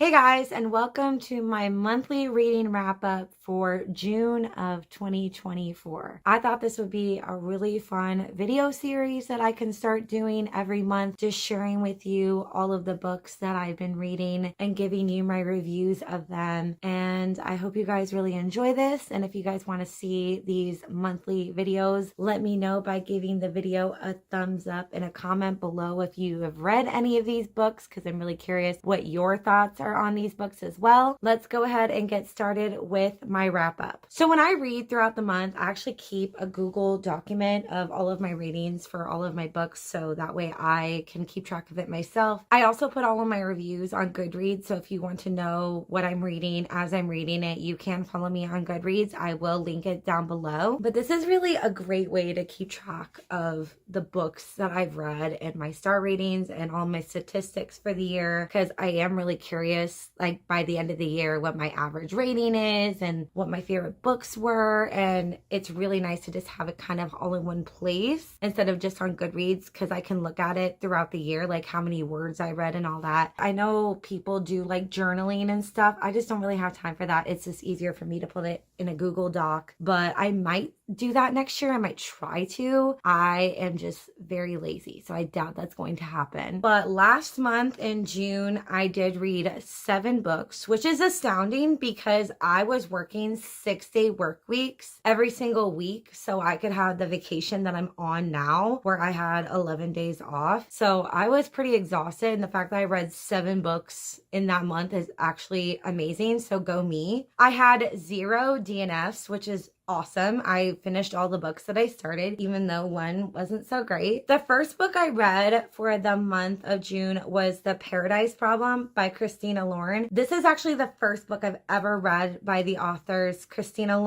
Hey guys, and welcome to my monthly reading wrap up for June of 2024. I thought this would be a really fun video series that I can start doing every month, just sharing with you all of the books that I've been reading and giving you my reviews of them. And I hope you guys really enjoy this. And if you guys want to see these monthly videos, let me know by giving the video a thumbs up and a comment below if you have read any of these books, because I'm really curious what your thoughts are on these books as well. Let's go ahead and get started with my wrap up. So when I read throughout the month, I actually keep a Google document of all of my readings for all of my books, so that way I can keep track of it myself. I also put all of my reviews on Goodreads, so if you want to know what I'm reading as I'm reading it, you can follow me on Goodreads. I will link it down below. But this is really a great way to keep track of the books that I've read and my star ratings and all my statistics for the year, because I am really curious, like by the end of the year, what my average rating is and what my favorite books were. And it's really nice to just have it kind of all in one place instead of just on Goodreads, because I can look at it throughout the year, like how many words I read and all that. I know people do like journaling and stuff. I just don't really have time for that. It's just easier for me to put it in a Google Doc, but I might do that next year. I might try to. I am just very lazy, so I doubt that's going to happen. But last month in June, I did read 7 books, which is astounding because I was working 6-day work weeks every single week, so I could have the vacation that I'm on now where I had 11 days off. So I was pretty exhausted, and the fact that I read 7 books in that month is actually amazing. So go me. I had 0 DNFs, which is awesome. I finished all the books that I started, even though one wasn't so great. The first book I read for the month of June was The Paradise Problem by Christina. This is actually the first book I've ever read by the authors Christina.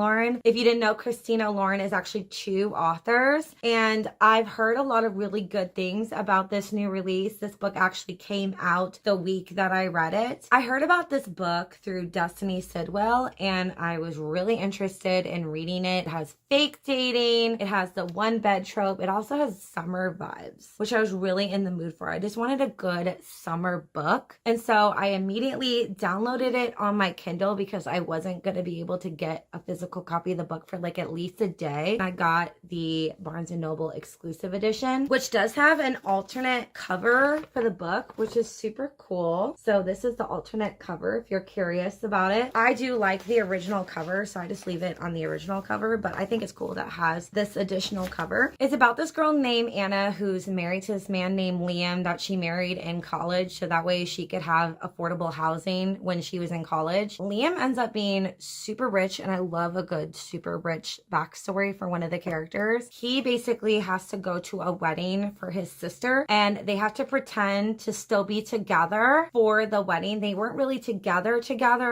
If you didn't know, Christina is actually 2 authors, and I've heard a lot of really good things about this new release. This book actually came out the week that I read it. I heard about this book through Destiny Sidwell, and I was really interested in reading it. It has fake dating, it has the one bed trope, it also has summer vibes, which I was really in the mood for. I just wanted a good summer book, and so I immediately downloaded it on my Kindle because I wasn't going to be able to get a physical copy of the book for like at least a day. I got the Barnes & Noble exclusive edition, which does have an alternate cover for the book, which is super cool. So this is the alternate cover if you're curious about it. I do like the original cover, so I just leave it on the original cover, but I think it's cool that it has this additional cover. It's about this girl named Anna who's married to this man named Liam that she married in college, so that way she could have affordable housing when she was in college. Liam ends up being super rich, and I love a good super rich backstory for one of the characters. He basically has to go to a wedding for his sister, and they have to pretend to still be together for the wedding. They weren't really together,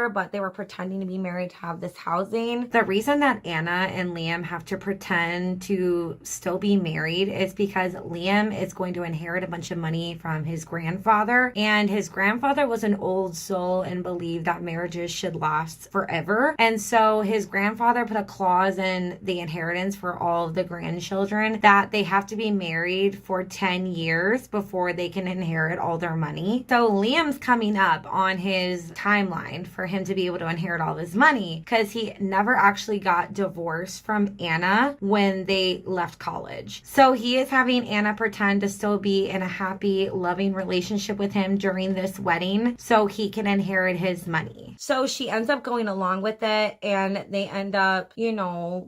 but they were pretending to be married to have this housing. The reason that Anna and Liam have to pretend to still be married is because Liam is going to inherit a bunch of money from his grandfather, and his grandfather was an old soul and believed that marriages should last forever. And so his grandfather put a clause in the inheritance for all of the grandchildren that they have to be married for 10 years before they can inherit all their money. So Liam's coming up on his timeline for him to be able to inherit all of his money because he never actually got divorced from Anna when they left college. So he is having Anna pretend to still be in a happy, loving relationship with him during this wedding so he can inherit his money. So she ends up going along with it, and they end up,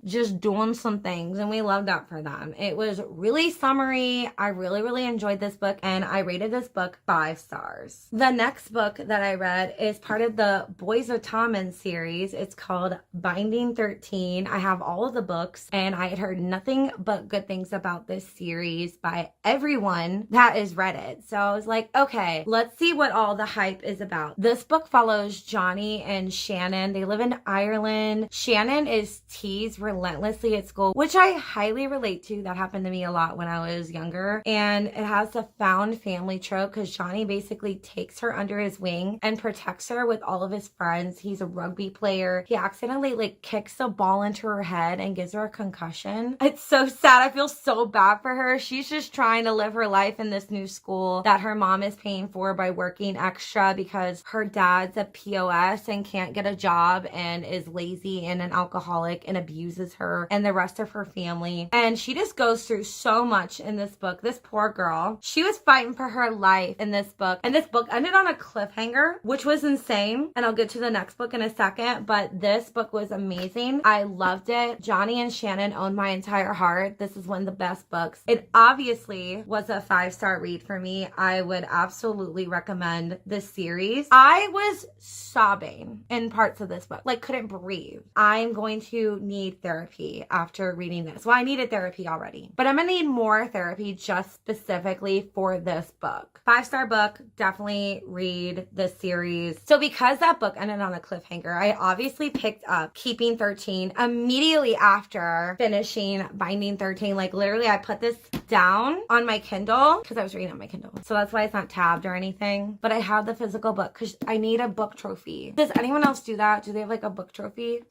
just doing some things, and we love that for them. It was really summery. I really enjoyed this book, and I rated this book 5 stars. The next book that I read is part of the Boys of Tommen series. It's called Binding 13. I have all of the books, and I had heard nothing but good things about this series by everyone that has read it. So I was like, okay, let's see what all the hype is about. This book follows Johnny and Shannon. They live in Ireland. Shannon is teased relentlessly at school, which I highly relate to. That happened to me a lot when I was younger. And it has the found family trope because Johnny basically takes her under his wing and protects her with all of his friends. He's a rugby player. He accidentally kicks a ball in into her head and gives her a concussion. It's so sad. I feel so bad for her. She's just trying to live her life in this new school that her mom is paying for by working extra because her dad's a POS and can't get a job and is lazy and an alcoholic and abuses her and the rest of her family. And she just goes through so much in this book. This poor girl, she was fighting for her life in this book. And this book ended on a cliffhanger, which was insane. And I'll get to the next book in a second, but this book was amazing. I loved it. Johnny and Shannon owned my entire heart. This is one of the best books. It obviously was a 5-star read for me. I would absolutely recommend this series. I was sobbing in parts of this book, like couldn't breathe. I'm going to need therapy after reading this. Well, I needed therapy already, but I'm gonna need more therapy just specifically for this book. 5-star book, definitely read this series. So because that book ended on a cliffhanger, I obviously picked up Keeping 13 immediately after finishing Binding 13. Like literally I put this down on my Kindle because I was reading on my Kindle. So that's why it's not tabbed or anything, but I have the physical book because I need a book trophy. Does anyone else do that? Do they have like a book trophy?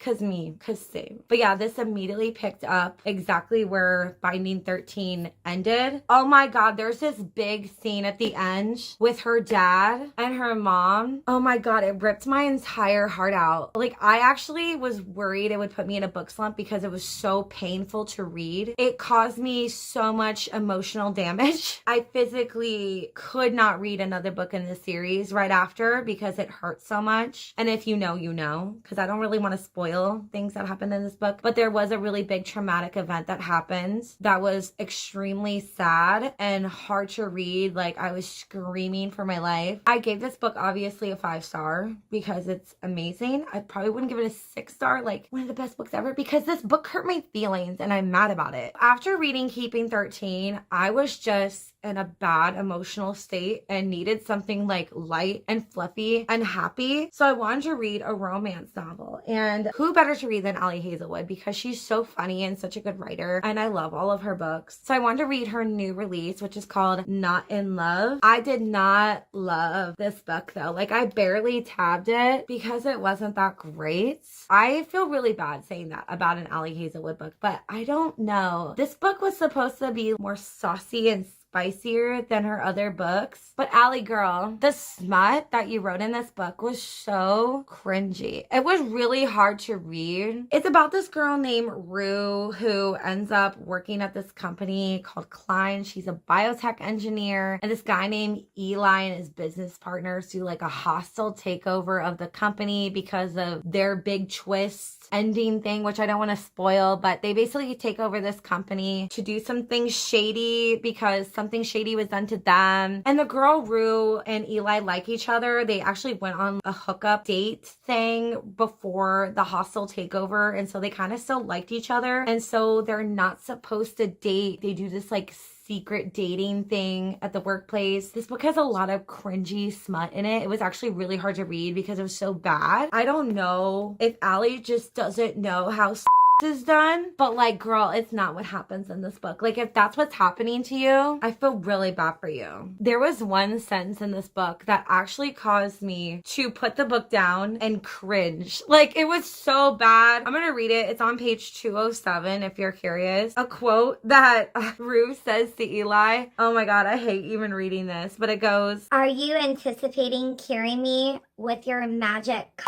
Cause same. But yeah, this immediately picked up exactly where Binding 13 ended. Oh my God, there's this big scene at the end with her dad and her mom. Oh my God, it ripped my entire heart out. Like I actually was worried it would put me in a book slump because it was so painful to read. It caused me so much emotional damage. I physically could not read another book in this series right after because it hurt so much. And if you know, you know, because I don't really want to spoil things that happened in this book, but there was a really big traumatic event that happened that was extremely sad and hard to read. Like I was screaming for my life. I gave this book obviously a 5-star because it's amazing. I probably wouldn't give it a 6-star, like one of the best books ever, because this book hurt my feelings and I'm mad about it. After reading Keeping 13, I was just in a bad emotional state and needed something like light and fluffy and happy. So I wanted to read a romance novel. And who better to read than Ali Hazelwood because she's so funny and such a good writer and I love all of her books. So I wanted to read her new release, which is called Not in Love. I did not love this book though. Like I barely tabbed it because it wasn't that great. I feel really bad saying that about an Ali Hazelwood book, but I don't know. This book was supposed to be more saucy and spicier than her other books. But Allie girl, the smut that you wrote in this book was so cringy. It was really hard to read. It's about this girl named Rue who ends up working at this company called Klein. She's a biotech engineer. And this guy named Eli and his business partners do like a hostile takeover of the company because of their big twist ending thing, which I don't want to spoil, but they basically take over this company to do something shady because something shady was done to them. And the girl Rue and Eli like each other. They actually went on a hookup date thing before the hostile takeover, and so they kind of still liked each other. And so they're not supposed to date. They do this like secret dating thing at the workplace. This book has a lot of cringy smut in it. It was actually really hard to read because it was so bad. I don't know if Allie just doesn't know how is done, but like girl, it's not what happens in this book. Like if that's what's happening to you, I feel really bad for you. There was one sentence in this book that actually caused me to put the book down and cringe. Like it was so bad. I'm gonna read it. It's on page 207 if you're curious. A quote that Rue says to Eli. Oh my God, I hate even reading this, but it goes, "Are you anticipating curing me with your magic?"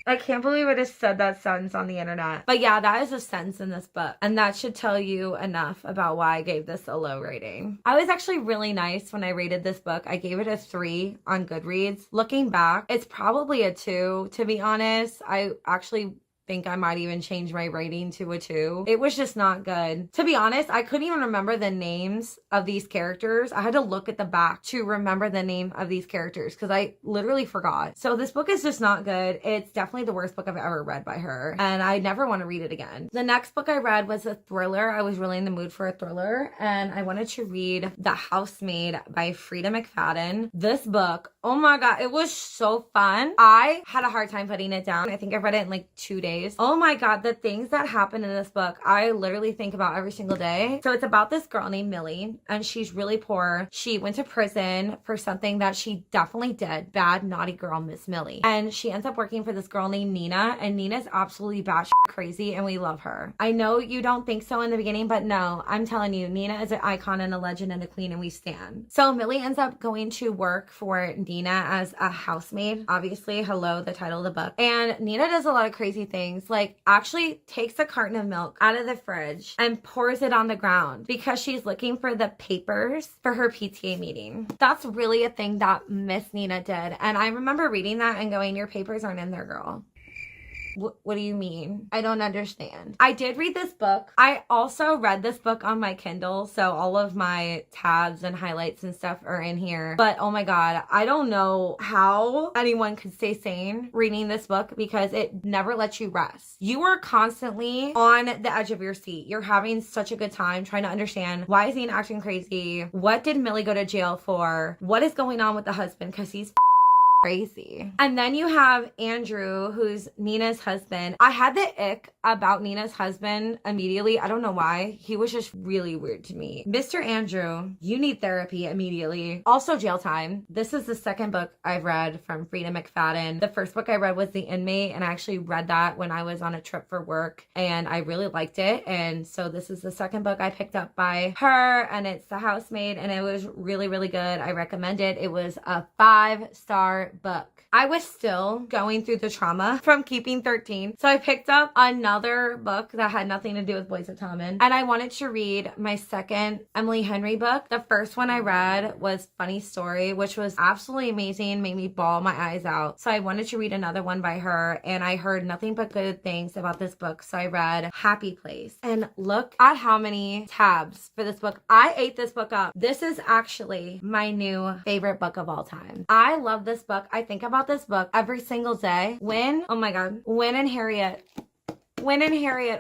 I can't believe I just said that sentence on the internet. But yeah, that is a sentence in this book. And that should tell you enough about why I gave this a low rating. I was actually really nice when I rated this book. I gave it a 3 on Goodreads. Looking back, it's probably a 2, to be honest. I actually think I might even change my rating to a 2. It was just not good. To be honest, I couldn't even remember the names of these characters. I had to look at the back to remember the name of these characters because I literally forgot. So this book is just not good. It's definitely the worst book I've ever read by her, and I never want to read it again. The next book I read was a thriller. I was really in the mood for a thriller, and I wanted to read The Housemaid by Freida McFadden. This book Oh my God, it was so fun. I had a hard time putting it down. I think I read it in like 2 days. Oh my God, the things that happen in this book, I literally think about every single day. So it's about this girl named Millie, and she's really poor. She went to prison for something that she definitely did. Bad, naughty girl, Miss Millie. And she ends up working for this girl named Nina, and Nina's absolutely batshit crazy, and we love her. I know you don't think so in the beginning, but no, I'm telling you, Nina is an icon and a legend and a queen, and we stand. So Millie ends up going to work for Nina as a housemaid. Obviously, hello, the title of the book. And Nina does a lot of crazy things, like actually takes a carton of milk out of the fridge and pours it on the ground because she's looking for the papers for her PTA meeting. That's really a thing that Miss Nina did. And I remember reading that and going, your papers aren't in there, girl. What do you mean? I don't understand. I did read this book. I also read this book on my Kindle, so all of my tabs and highlights and stuff are in here. But oh my God, I don't know how anyone could stay sane reading this book because it never lets you rest. You are constantly on the edge of your seat. You're having such a good time trying to understand, why is he acting crazy? What did Millie go to jail for? What is going on with the husband? Because he's crazy. And then you have Andrew, who's Nina's husband. I had the ick about Nina's husband immediately. I don't know why. He was just really weird to me. Mr. Andrew, you need therapy immediately. Also jail time. This is the second book I've read from Freida McFadden. The first book I read was The Inmate, and I actually read that when I was on a trip for work, and I really liked it. And so this is the second book I picked up by her, and it's The Housemaid, and it was really, really good. I recommend it. It was a 5-star book. I was still going through the trauma from Keeping 13, so I picked up another book that had nothing to do with Boys of Tommen, and I wanted to read my second Emily Henry book. The first one I read was Funny Story, which was absolutely amazing, made me bawl my eyes out. So I wanted to read another one by her, and I heard nothing but good things about this book, so I read Happy Place. And look at how many tabs for this book. I ate this book up. This is actually my new favorite book of all time. I love this book. I think about this book every single day. Oh my God, Win and Harriet,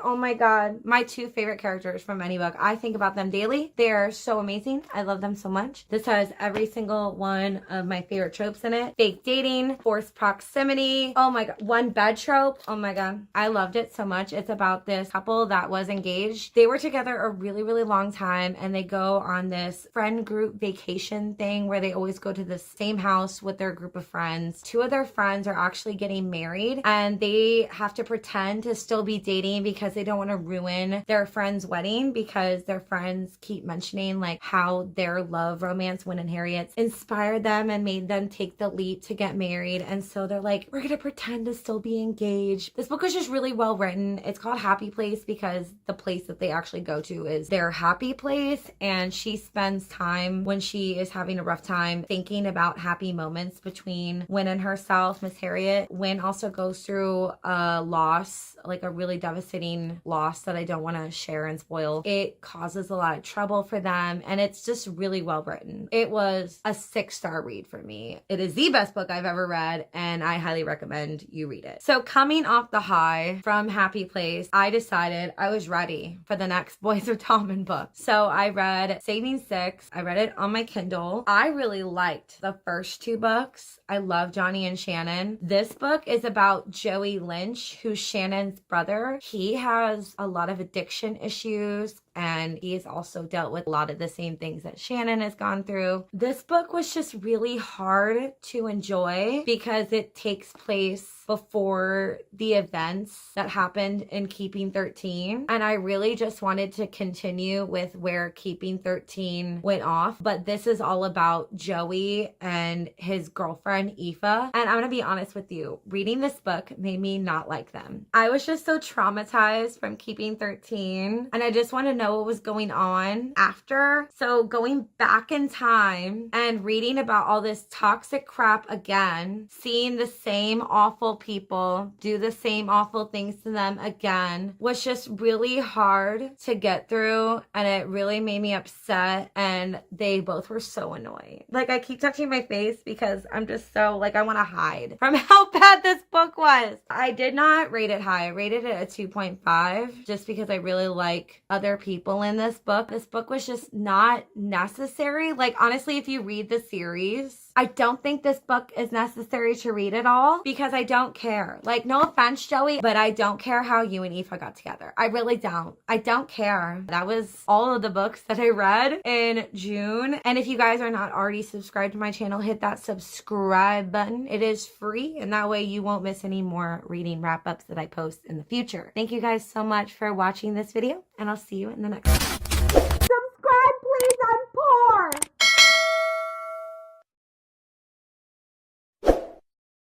oh my God, my 2 favorite characters from any book. I think about them daily. They're so amazing. I love them so much. This has every single one of my favorite tropes in it. Fake dating, forced proximity. Oh my God, one bed trope. Oh my God, I loved it so much. It's about this couple that was engaged. They were together a really, really long time, and they go on this friend group vacation thing where they always go to the same house with their group of friends. 2 of their friends are actually getting married, and they have to pretend to still be dating because they don't want to ruin their friend's wedding, because their friends keep mentioning like how their love romance, Win and Harriet's, inspired them and made them take the leap to get married. And so they're like, we're gonna pretend to still be engaged. This book is just really well written. It's called Happy Place because the place that they actually go to is their happy place, and she spends time when she is having a rough time thinking about happy moments between Win and herself. Miss Harriet, Win also goes through a loss, like a really devastating loss that I don't want to share and spoil. It causes a lot of trouble for them, and it's just really well written. It was a 6-star read for me. It is the best book I've ever read, and I highly recommend you read it. So coming off the high from Happy Place, I decided I was ready for the next Boys of Tommen book. So I read Saving Six. I read it on my Kindle. I really liked the first 2 books. I love Johnny and Shannon. This book is about Joey Lynch, who's Shannon's brother. He has a lot of addiction issues, and he has also dealt with a lot of the same things that Shannon has gone through. This book was just really hard to enjoy because it takes place before the events that happened in Keeping 13. And I really just wanted to continue with where Keeping 13 went off. But this is all about Joey and his girlfriend, Aoife. And I'm gonna be honest with you, reading this book made me not like them. I was just so traumatized from Keeping 13, and I just want to know what was going on after. So going back in time and reading about all this toxic crap again, seeing the same awful people do the same awful things to them again, was just really hard to get through, and it really made me upset. And they both were so annoying. Like, I keep touching my face because I'm just so like, I want to hide from how bad this book was. I did not rate it high. I rated it a 2.5 just because I really like other people in this book. This book was just not necessary. Like, honestly, if you read the series, I don't think this book is necessary to read at all because I don't care. Like, no offense, Joey, but I don't care how you and Aoife got together. I really don't. I don't care. That was all of the books that I read in June. And if you guys are not already subscribed to my channel, hit that subscribe button. It is free, and that way you won't miss any more reading wrap-ups that I post in the future. Thank you guys so much for watching this video, and I'll see you in the next one.